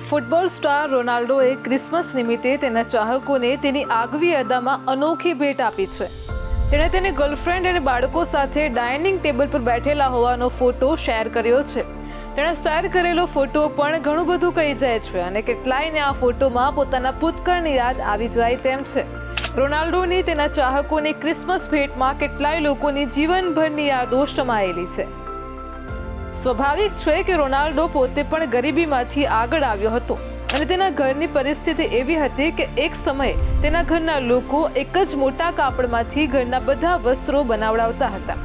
Football star રોનાલ્ડોએ Christmas નિમિત્તે તેના ચાહકોને તેની આગવી અદામાં અનોખી ભેટ આપી છે. તેણે તેની ગર્લફ્રેન્ડ અને બાળકો સાથે ડાઇનિંગ ટેબલ પર બેઠેલા હોવાનો ફોટો શેર કર્યો છે. તેણે શેર કરેલો ફોટો પણ ઘણું બધું કહી જાય છે અને કેટલાયને આ ફોટોમાં પોતાના ભૂતકાળની યાદ આવી જાય તેમ છે. રોનાલ્ડોની તેના ચાહકોની ક્રિસમસ ભેટમાં કેટલાય લોકોની જીવનભરની યાદો સમાયેલી છે. સ્વાભાવિક છે કે રોનાલ્ડો પોતે પણ ગરીબીમાંથી આગળ આવ્યો હતો અને તેના ઘરની પરિસ્થિતિ એવી હતી કે એક સમયે તેના ઘરના લોકો એક જ મોટા કાપડમાંથી ઘરના બધા વસ્ત્રો બનાવડાવતા હતા.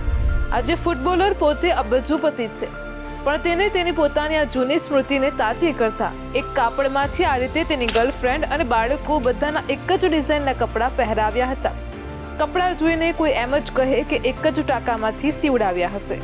આજે ફૂટબોલર પોતે અબજોપતિ છે, પણ તેને તેની પોતાની આ જૂની સ્મૃતિને તાજી કરતા એક કાપડમાંથી આ રીતે તેની ગર્લફ્રેન્ડ અને બાળકો બધાના એક જ ડિઝાઇનના કપડાં પહેરાવ્યા હતા. કપડાં જોઈને કોઈ એમ જ કહે કે એક જ ટાંકામાંથી સીવડાવ્યા હશે.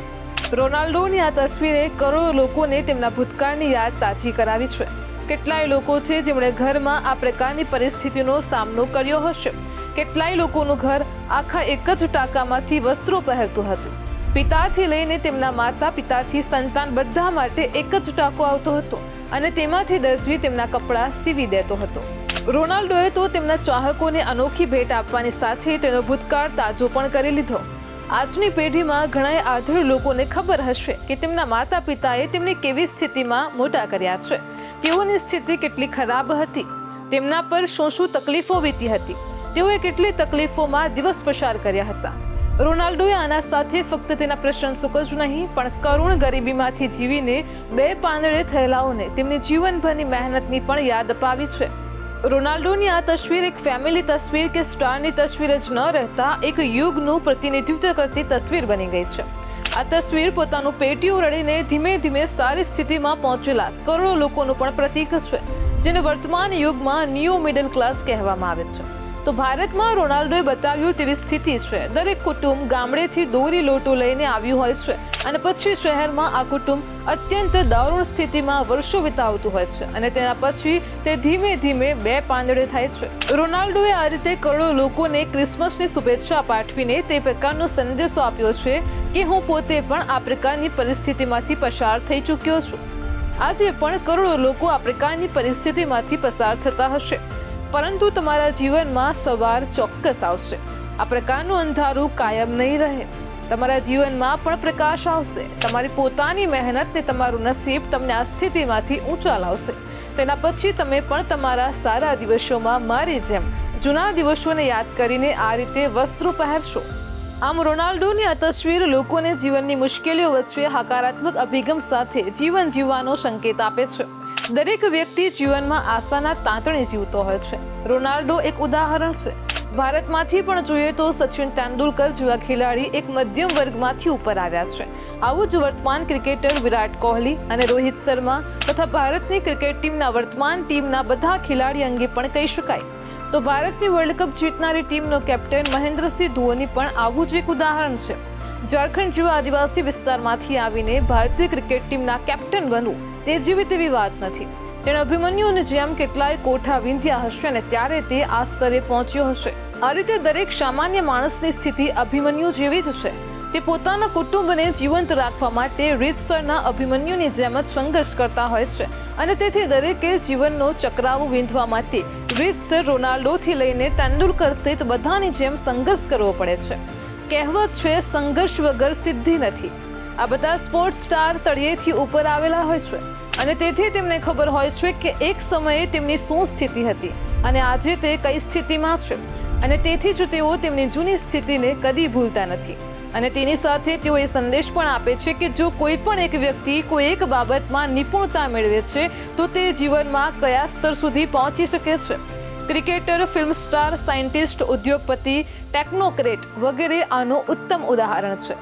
રોનાલ્ડોની આ તસવીરે કરોડો લોકોને તેમના ભૂતકાળની યાદ તાજી કરાવી છે. કેટલાય લોકો છે જેમણે ઘરમાં આ પ્રકારની પરિસ્થિતિનો સામનો કર્યો હશે. કેટલાય લોકોનું ઘર આખા એક જ ટાંકામાંથી વસ્ત્રો પહેરતું હતું. પિતાથી લઈને તેમના માતા પિતાથી સંતાન બધા માટે એક જ ટાંકો આવતો હતો અને તેમાંથી દરજી તેમના કપડાં સીવી દેતો હતો. રોનાલ્ડોએ તો તેમના ચાહકોને અનોખી ભેટ આપવાની સાથે તેનો ભૂતકાળ તાજો પણ કરી લીધો. આજની પેઢીમાં ઘણા આધેડ લોકોને ખબર હશે કે તેમના માતા પિતાએ તેમને કેવી સ્થિતિમાં મોટા કર્યા છે, તેઓની સ્થિતિ કેટલી ખરાબ હતી, તેમના પર શું શું તકલીફો વીતી હતી, તેઓએ કેટલી તકલીફોમાં દિવસ પસાર કર્યા હતા. રોનાલ્ડોએ આના સાથે ફક્ત તેના પ્રશંસકો જ નહીં પણ કરુણ ગરીબીમાંથી જીવીને બે પાંદડે થયેલાઓને તેમની જીવનભરની મહેનતની પણ યાદ અપાવી છે. રોનાલ્ડોની આ તસવીર એક ફેમિલી તસવીર કે સ્ટારની તસવીર જ ન રહેતા એક યુગનું પ્રતિનિધિત્વ કરતી તસવીર બની ગઈ છે. આ તસવીર પોતાનું પેટીયું રડીને ધીમે ધીમે સારી સ્થિતિમાં પહોંચેલા કરોડો લોકોનું પણ પ્રતીક છે, જેને વર્તમાન યુગમાં ન્યૂ મિડલ ક્લાસ કહેવામાં આવે છે. તો ભારતમાં રોનાલ્ડોએ બતાવ્યું તેવી સ્થિતિ છે. દરેક કુટુંબ ગામડેથી દોરી લોટો લઈને આવ્યું હોય છે અને પછી શહેરમાં આ કુટુંબ અત્યંત દારૂણ સ્થિતિમાં વર્ષો વિતાવતું હોય છે અને તેના પછી તે ધીમે ધીમે બે પાંદડે થાય છે. રોનાલ્ડોએ આ રીતે કરોડો લોકોને ક્રિસમસની શુભેચ્છા પાઠવીને તે પ્રકારનો સંદેશો આપ્યો છે કે હું પોતે પણ આ પ્રકારની પરિસ્થિતિમાંથી પસાર થઈ ચૂક્યો છું. આજે પણ કરોડો લોકો આ પ્રકારની પરિસ્થિતિમાંથી પસાર થતા હશે, પરંતુ તમારા જીવનમાં સવાર ચોક્કસ આવશે. આ પ્રકારનું અંધારું કાયમ નહીં રહે. તમારા જીવનમાં પણ પ્રકાશ આવશે. તમારી પોતાની મહેનત ને તમારું નસીબ તમને આ સ્થિતિમાંથી ઊંચા લાવશે. તેના પછી તમે પણ તમારા સારા દિવસોમાં મારી જેમ જૂના દિવસોને યાદ કરીને આ રીતે વસ્ત્રો પહેરશો. આમ રોનાલ્ડોની આ તસવીર લોકોને જીવનની મુશ્કેલીઓ વચ્ચે હકારાત્મક અભિગમ સાથે જીવન જીવવાનો સંકેત આપે છે. દરેક વ્યક્તિ જીવનમાં આશાના તાંતણે જીવતો હોય છે. રોનાલ્ડો એક ઉદાહરણ છે. ભારતમાંથી પણ જોઈએ તો સચિન તેંડુલકર જેવા ખેલાડી એક મધ્યમ વર્ગમાંથી ઉપર આવ્યા છે. આવું જ વર્તમાન ક્રિકેટર વિરાટ કોહલી અને રોહિત શર્મા તથા ભારતની ક્રિકેટ ટીમના વર્તમાન ટીમના બધા ખેલાડી અંગે પણ કહી શકાય. તો ભારતની વર્લ્ડ કપ જીતનારી ટીમનો કેપ્ટન મહેન્દ્રસિંહ ધોની પણ આવું જ એક ઉદાહરણ છે. ઝારખંડ જેવા આદિવાસી વિસ્તારમાંથી આવીને ભારતીય ક્રિકેટ ટીમના કેપ્ટન બનવું તે જેવી તેવી વાત નથી. તેણે અભિમન્યુની જેમ કેટલાય કોઠા વીંધ્યા હશે અને ત્યારે તે આ સ્તરે પહોંચ્યો હશે. આ રીતે દરેક સામાન્ય માણસની સ્થિતિ અભિમન્યુ જેવી જ છે. તે પોતાના કુટુંબને જીવંત રાખવા માટે રીતસરના અભિમન્યુની જેમ જ સંઘર્ષ કરતા હોય છે અને તેથી દરેકે જીવનનો ચક્રાવો વીંધવા માટે રીતસર રોનાલ્ડોથી લઈને તેંડુલકર સહિત બધાની જેમ સંઘર્ષ કરવો પડે છે. કહેવત છે, સંઘર્ષ વગર સિદ્ધિ નથી. આ બધા સ્પોર્ટ્સ સ્ટાર તળિયેથી ઉપર આવેલા હોય છે અને તેથી તેમને ખબર હોય છે કે એક સમયે તેમની શું સ્થિતિ હતી અને આજે તે કઈ સ્થિતિમાં છે અને તેથી જ તેઓ તેમની જૂની સ્થિતિને કદી ભૂલતા નથી. અને તેની સાથે તેઓ એ સંદેશ પણ આપે છે કે જો કોઈ પણ એક વ્યક્તિ કોઈ એક બાબતમાં નિપુણતા મેળવે છે તો તે જીવનમાં કયા સ્તર સુધી પહોંચી શકે છે. ક્રિકેટર, ફિલ્મ સ્ટાર, સાયન્ટિસ્ટ, ઉદ્યોગપતિ, ટેકનોક્રેટ વગેરે આનું ઉત્તમ ઉદાહરણ છે.